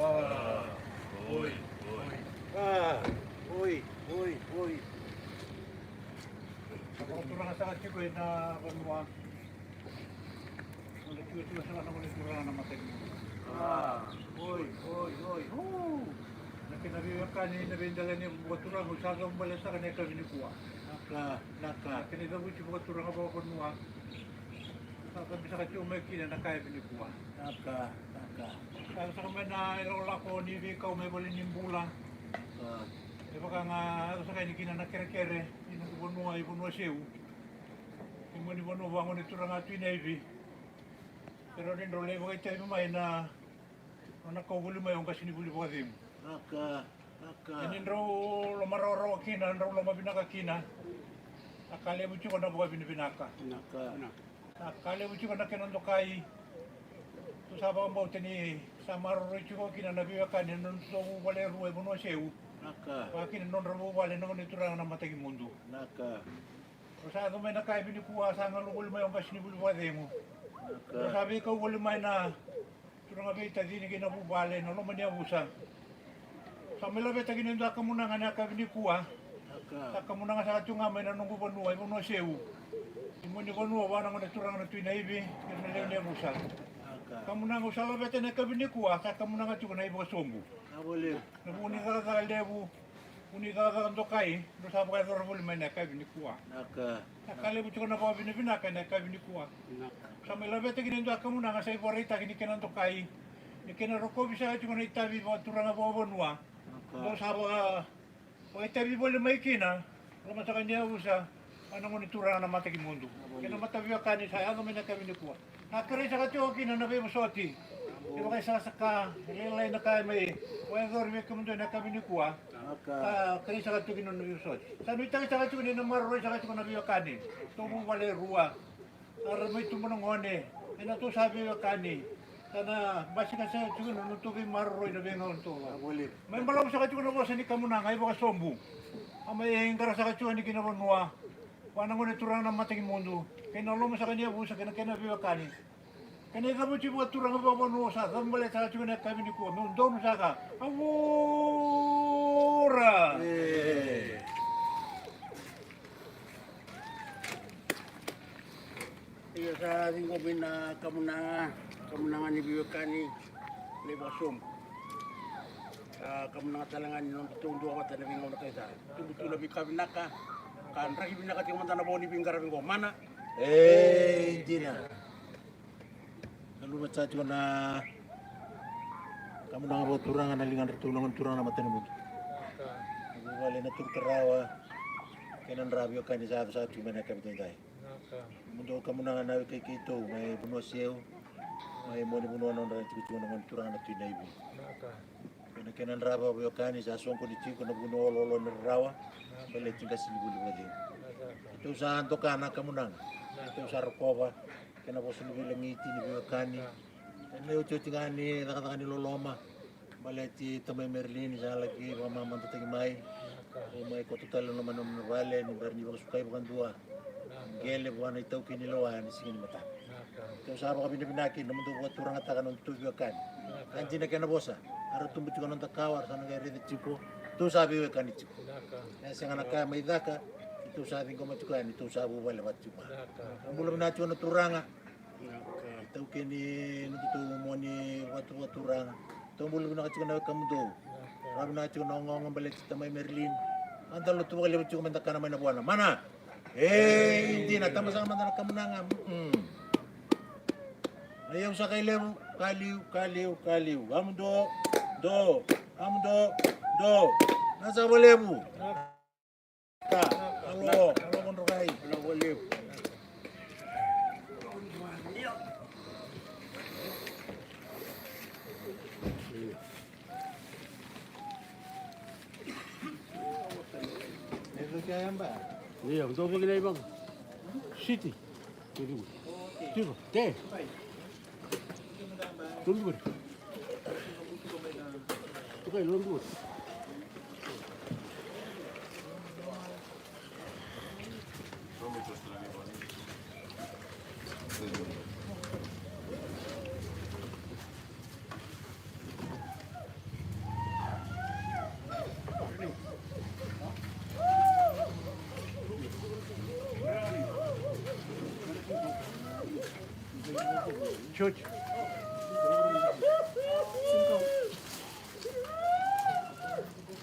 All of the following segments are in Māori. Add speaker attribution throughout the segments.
Speaker 1: Wah, oi, oi.
Speaker 2: Ah, oi, oi, oi.
Speaker 1: Ako turang sa kachiko na kanwa. Ulit ko sila na ulit turang na matay.
Speaker 2: Ah, oi, oi, oi.
Speaker 1: Nakinabiwakan ni nabindala ni buat turang usagang balasa kanay kami ni kuwa.
Speaker 2: Naka.
Speaker 1: Kinidabu si buat turang apa kanwa. Saka bisa kachiko may kina nakaya ni kuwa.
Speaker 2: Naka.
Speaker 1: Kaya sa kamay na ilola ko ni Vikaw may balin yung bulang. Di ba ka nga, sa kanya kina nakere-kere, ibunwa siya. Ibunwa bangon ito lang ato yung Navy. Pero rin role mo kayo tayo mamay na nakahuli mo yung kasi ni Buli Bukazim.
Speaker 2: Naka.
Speaker 1: Yan raw lumararaw kina, raw lumabinaka kina. Akala mo siya na buka binibinaka. Akala mo siya na kinandokay. Ito sabi ang bauta ni Samaroroy siya ko kinanabiwakan, yan nung wala ruwa ibunwa siya. Pakin non rabu wale non itu orang nama tegi mundu.
Speaker 2: Naka.
Speaker 1: Terus aku main nakai bini kuasa ngalungul mai ang kasini bulu wademu. Terus sabi kau wala mai na turang abi tadi ni kina bu wale no mania busa. Sambil abi tagi nenda kamunangan na kabini kuah. Tak kamunangan sa kacunga mai na nunggu banua ibu no seu. Ibu ni banua wana ngone turang na tuina ibi kina lele busa. Kamunangan usala bete na kabini kuah tak kamunangan cuna ibu sombu.
Speaker 2: Boleh.
Speaker 1: Nabuni ka lebu, uni ka ndokai, ndo sabu ka ro buli mena ka bini kuwa.
Speaker 2: Naka.
Speaker 1: Nakale bucho na pa bini bina ka na ka bini kuwa. Sa mela bete kini ndo akamu na sa iborita kini kena ndokai. Ni kena roko bisa chu na itabi ba turanga ba bonwa. Ndo sabu ka o itabi boli mai kina, ro masa kanya usa. Ano mo ni turanga na mata ki mundo. Kena mata biya kani sa aga mena ka bini kuwa. Nakare sa ka chu kina na be mosoti. Di ba kayo sasaka, nililay na kayo may weather may kamundo na kami ni kuwa. Kayo sa katukin ng nabiyosod. Sa nuitang sa katukin ng maroy sa katukin ng nabiyokani. Tumong wale ruwa. Aramay tumunong hone. Ano to sabi yokani. Sana basi ka sa katukin ng nutugin maroy na bingon to. May malaw sa katukin ng wasa ni kamunang ay baka sombu. Amay hingkara sa katukin ni kinabanwa. Wanang ngunit turang ng mating mundo. Kaya nalong sa kanya busa kaya nabiyokani. Kani kamu cuma turang apa pun usah, kamu boleh salah cuma nak kami ni kuat, mendom saja. Awura.
Speaker 2: Iya sa tingko bina kamunangan ni Biwakani lebasum. Kamunangan talangan ni nung tundu awat na bingo na kayo sa. Tumutula binaka kan ragi binaka tingko mantana boni bingkara bingo mana? Hindi na. Lalu macam tu na kamu nak buat turang analingan tertulungan turang nama tenu buki. Aku balik nak terawa kenan rabio kan di satu mana kami tendai. Untuk kamu nak naik ke itu, mai bunuh siu, mai mau dibunuh orang itu cuma dengan turang nak tindai ibu. Kenan rabio kan di sasuang kau di ciku nak bunuh lolo nerawa, balik tinggal sini bulu lagi. Itu usaha untuk anak kamu nang, itu usaha rokok. Kena bosan bilang ngiti ni biwakani. Ini ucu tingani katakan ni loloma. Baleti tamay Merlin sa lagi mama mantatagi mai. Mai ko total no manom no vale ni berni ko sukay bukan dua. Gele bukan itaw kiniloan ni singin mata. Kau sahabat kami binaki namun tu buat turang atakan untuk biwakan. Anjing nak kena bosa. Aru tumbuh juga nontak kawar sana gaya rete cipo. Tu sabi biwakan itu. Yang anak kaya mai daka. Itu sabi ko matukan itu sabu wala matukan. Ang bulan nacho na turanga. Ito kini nututu mo ni watu turanga. Ito bulan na kacho na kamudo. Rabi nacho na ngong balik sa may Merlin. Antalo tu kali macho man takana may nabuana. Mana? Hindi na tama sa man na kamunanga. Ayaw sa kailew, kaliw. Amundo, do. Nasa bolemu. Ka. Halo, halo Monrokai.
Speaker 3: Halo boleh.
Speaker 2: Itu kaya Mbak.
Speaker 3: Iya, untuk apa gini bang? City. Tunggu. Tunggu. Teh. Tunggu. Tunggu.
Speaker 1: Чуть.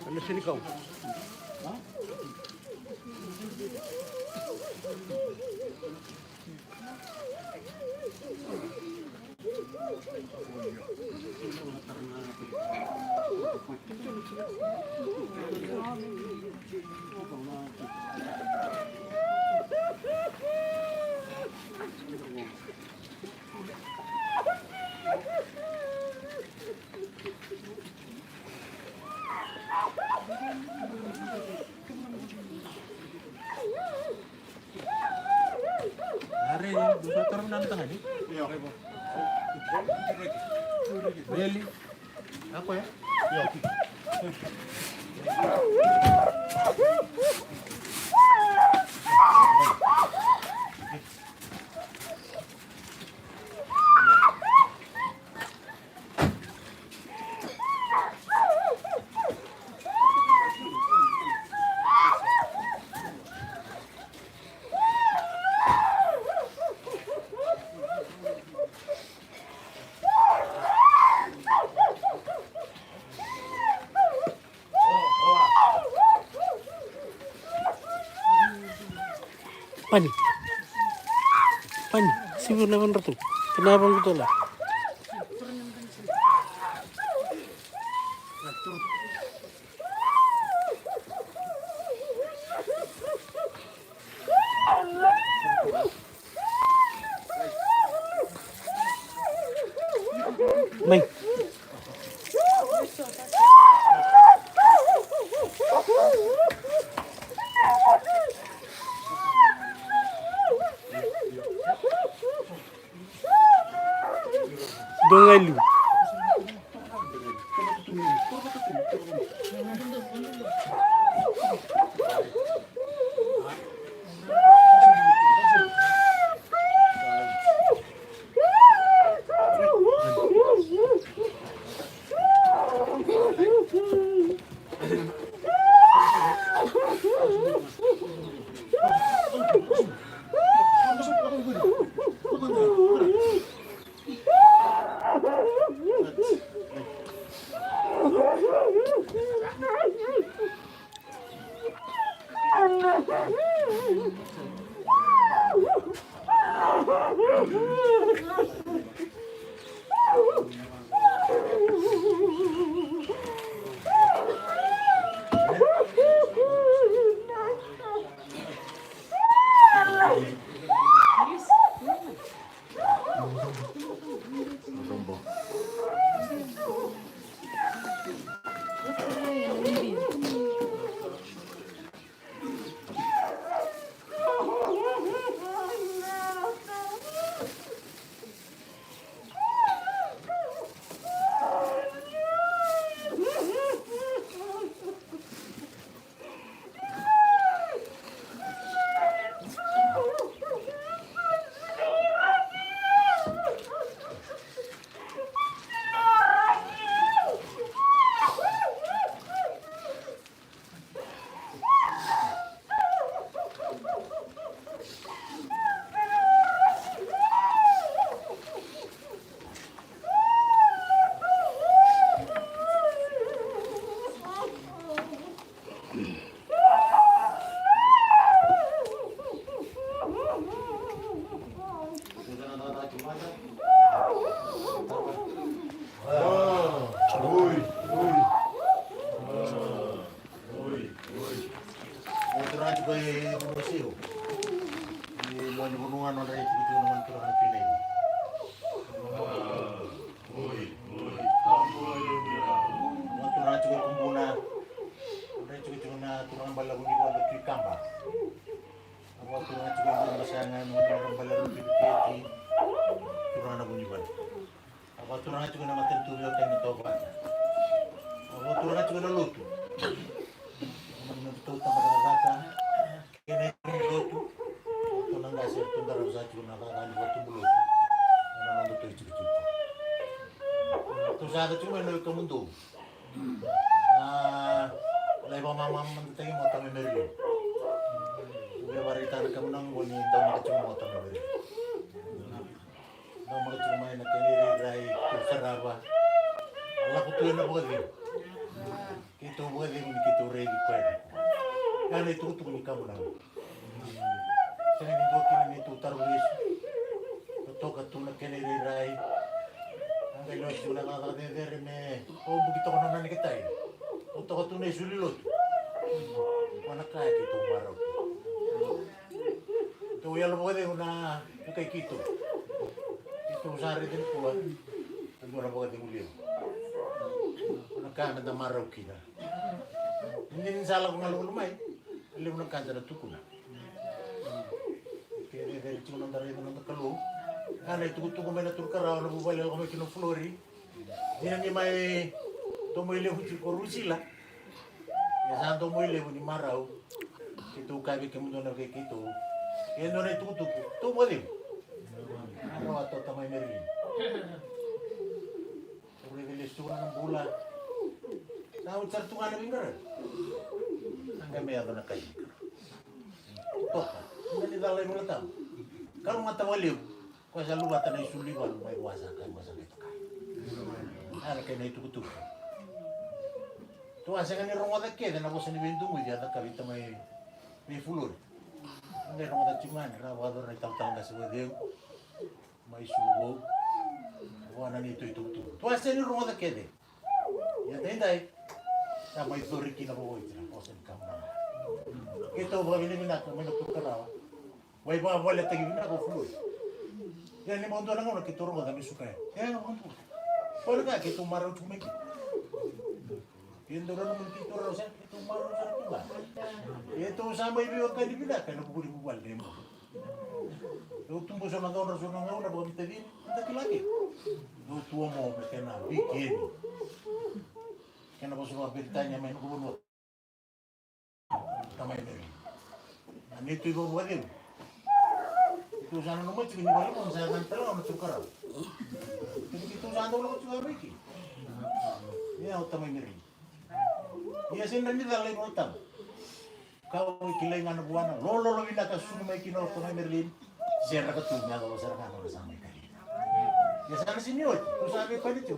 Speaker 3: Ano sini kau?
Speaker 2: Hari bisa turun nantang ini. Really? Apa ya? Ya.
Speaker 3: Pani. Pani. Sibuk naman ratu. Kenapa gitu lah? Baik. Dongali.
Speaker 2: sebagai munisio. Di mau dibunuhan orang itu naman turang pilih. Waktu orang cukup kumpuna, orang cukup na turang balagun di bawah batu kamba. Waktu orang cukup masangan orang balagun di batu turang na bunyiban. Waktu orang cukup nama tentu dia kena toba. Waktu orang cukup na lutu. Menentu tempat kata kene lutu. Waktu nang gasir tu darah saya cukup nak kan waktu lutu. Nang nang tu cukup. Tu saya cuma nak kemundu. Lebo mama mentai mau tahu meri. Dia warita nak kemunang bunyi tahu nak cuma mau tahu meri. Nama cuma nak kene rai terseraba. Allah kutu nak buat ni. Kita buat ni kita ready kuat. Kan itu tu ni kamu nak. Saya ni dua kini ni tu taruh Betul katu nak kene rai. Angkai lo itu nak kata dia me. Oh begitu kan nani kita ini. Betul katu ni sulit. Mana kaya kita marah. Tu yang lo buat ni na kayak gitu. Itu sehari itu pula. Itu orang buat ni mulia. Nak kaya kita marah kita. Ini salah kau malu lumai. Ele nak kaya kita tukun. Dari cuma dari itu nak kalau. Kan itu tukun mana tukar orang buat lagi kami kena flori. Dia ni mai tomo ile huci korusi lah. Ya sangat tomo ile ni marau. Itu kami kemudian nak gitu. Yang orang itu tukun. Tu boleh. Marau atau tamai meri. Boleh beli surat enam bulan. Tahu certungan lebih berat. Angkat meja nak kaji. Toh, ini dalam yang letak. Kalau mata wali, kau selalu kata ni suli baru mai wasa itu kan. Ada kena itu betul. Tu asalnya ni rumah tak kena, nak bosan di pintu dia tak kali tamai ni fulur. Ni rumah tak cuma ni, rawat orang itu tahu tak sebab dia mai subuh. Wana ni itu betul. Tu asalnya ni rumah tak kena. Ya tendai. Sama itu Ricky na bawa itu, bosan kamu. Kita bawa ini minat, minat tukar awak. Wai bawa boleh tagi minat kau fulur. Yang ni montu orang kita orang kami suka. Ya montu. Boleh tak kita marah cuma itu. Yang orang kita orang sen kita marah satu lah. Itu sama ibu yang kau dipindah kan aku boleh buat demo. Lu tunggu sama orang nak bawa tadi, tak lagi. Lu tua mau kena bikin. Kenapa semua beritanya main gubernur? Tamai ini. Nah itu ibu buat itu. Itu sana nomor cuma balik pun saya akan terlalu nak tukar. Jadi itu sana dulu juga beri. Ya utama ini. Ya sini dalam lima utang. Kau kilengan buana. Lolo bina kasus mai kino utama Merlin. Saya nak ketunya kalau saya nak sama kali. Ya sana sini oi. Terus aku kau itu.